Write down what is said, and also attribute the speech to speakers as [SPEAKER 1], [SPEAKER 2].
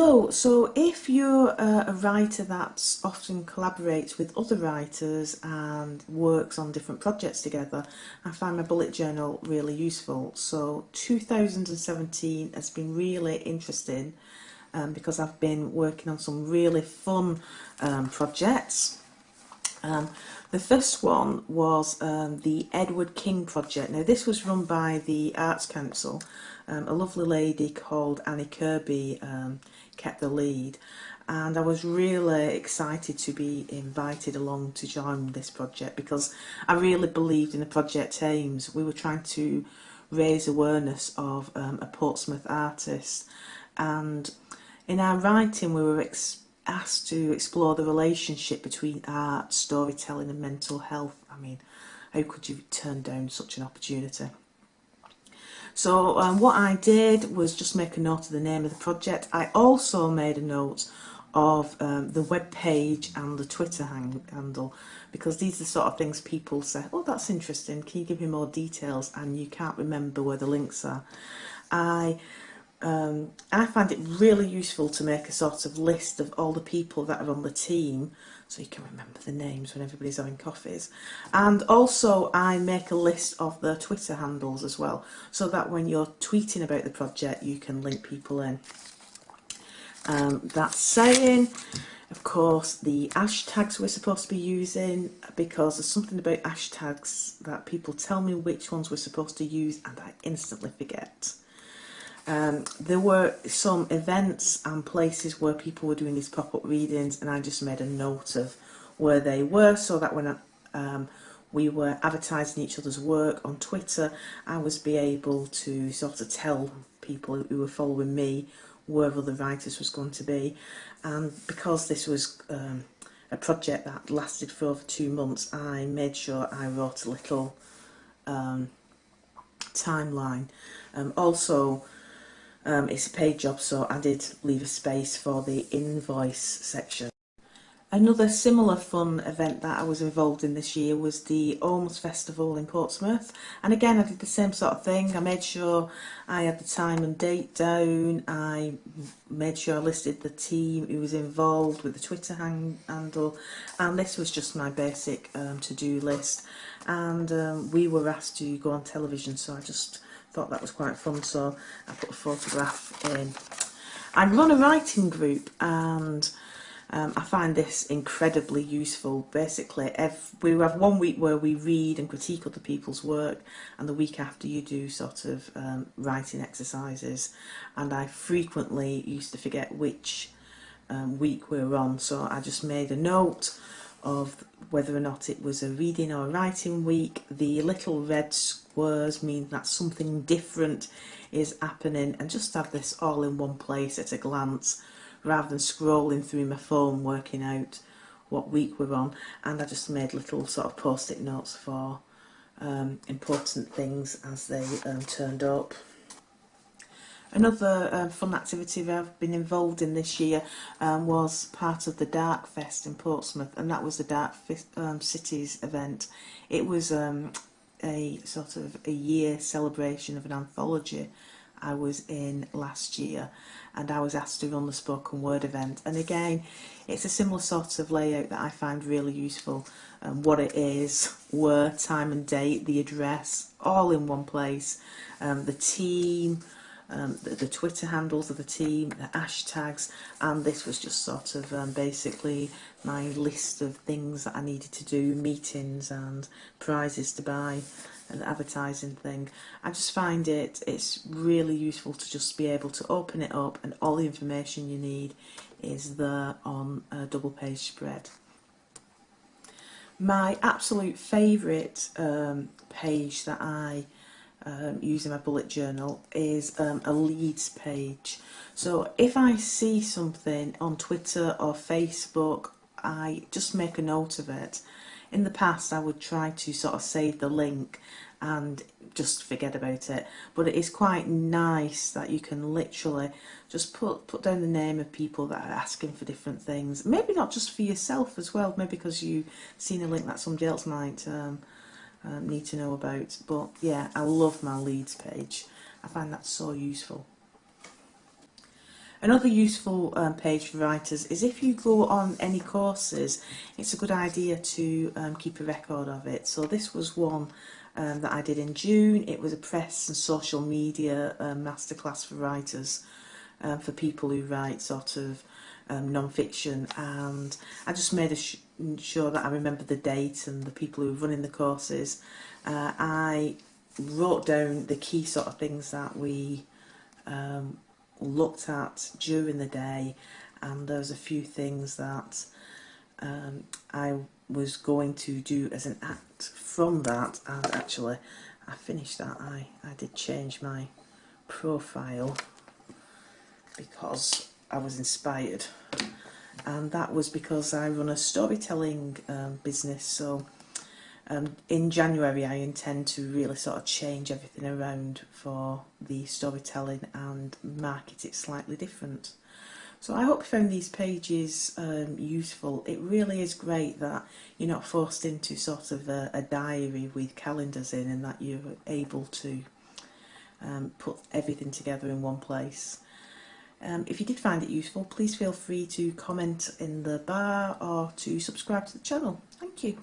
[SPEAKER 1] Hello, so if you're a writer that often collaborates with other writers and works on different projects together, I find my bullet journal really useful. So 2017 has been really interesting because I've been working on some really fun projects. The first one was the Edward King project. Now this was run by the Arts Council. A lovely lady called Annie Kirby kept the lead, and I was really excited to be invited along to join this project because I really believed in the project aims. We were trying to raise awareness of a Portsmouth artist, and in our writing we were asked to explore the relationship between art, storytelling and mental health. I mean, how could you turn down such an opportunity? So what I did was just make a note of the name of the project. I also made a note of the web page and the Twitter handle, because these are the sort of things people say, oh, that's interesting, can you give me more details, and you can't remember where the links are. I find it really useful to make a sort of list of all the people that are on the team so you can remember the names when everybody's having coffees. And also I make a list of their Twitter handles as well, so that when you're tweeting about the project you can link people in. That saying, of course, the hashtags we're supposed to be using, because there's something about hashtags that people tell me which ones we're supposed to use and I instantly forget. There were some events and places where people were doing these pop-up readings, and I just made a note of where they were, so that when we were advertising each other's work on Twitter, I was be able to sort of tell people who were following me where other writers was going to be. And because this was a project that lasted for over 2 months, I made sure I wrote a little timeline. Also, it's a paid job, so I did leave a space for the invoice section. Another similar fun event that I was involved in this year was the ALMS Festival in Portsmouth, and again I did the same sort of thing. I made sure I had the time and date down. I made sure I listed the team who was involved with the Twitter handle, and this was just my basic to-do list. And we were asked to go on television, so I just thought that was quite fun, so I put a photograph in. I run a writing group, and I find this incredibly useful. Basically, we have 1 week where we read and critique other people's work, and the week after you do sort of writing exercises, and I frequently used to forget which week we're on, so I just made a note of whether or not it was a reading or a writing week. The little red squares mean that something different is happening, and just have this all in one place at a glance, rather than scrolling through my phone working out what week we're on. And I just made little sort of post-it notes for important things as they turned up. Another fun activity that I've been involved in this year was part of the Dark Fest in Portsmouth, and that was the Dark Cities event. It was a sort of a year celebration of an anthology I was in last year, and I was asked to run the spoken word event. And again, it's a similar sort of layout that I find really useful. What it is, where, time and date, the address, all in one place. The team, the Twitter handles of the team, the hashtags, and this was just sort of basically my list of things that I needed to do, meetings and prizes to buy, and the advertising thing. I just find it's really useful to just be able to open it up and all the information you need is there on a double page spread. My absolute favourite page that I use in my bullet journal is a leads page. So if I see something on Twitter or Facebook, I just make a note of it. In the past I would try to sort of save the link and just forget about it, but it is quite nice that you can literally just put down the name of people that are asking for different things, maybe not just for yourself as well, maybe because you've seen a link that somebody else might need to know about. But yeah, I love my leads page. I find that so useful. Another useful page for writers is if you go on any courses, it's a good idea to keep a record of it. So this was one that I did in June. It was a press and social media masterclass for writers, for people who write sort of non-fiction, and I just made sure that I remember the date and the people who were running the courses. I wrote down the key sort of things that we looked at during the day, and there was a few things that I was going to do as an act from that, and actually I finished that. I did change my profile because I was inspired, and that was because I run a storytelling business. So in January I intend to really sort of change everything around for the storytelling and market it slightly different. So I hope you found these pages useful. It really is great that you're not forced into sort of a diary with calendars in, and that you're able to put everything together in one place. If you did find it useful, please feel free to comment in the bar or to subscribe to the channel. Thank you.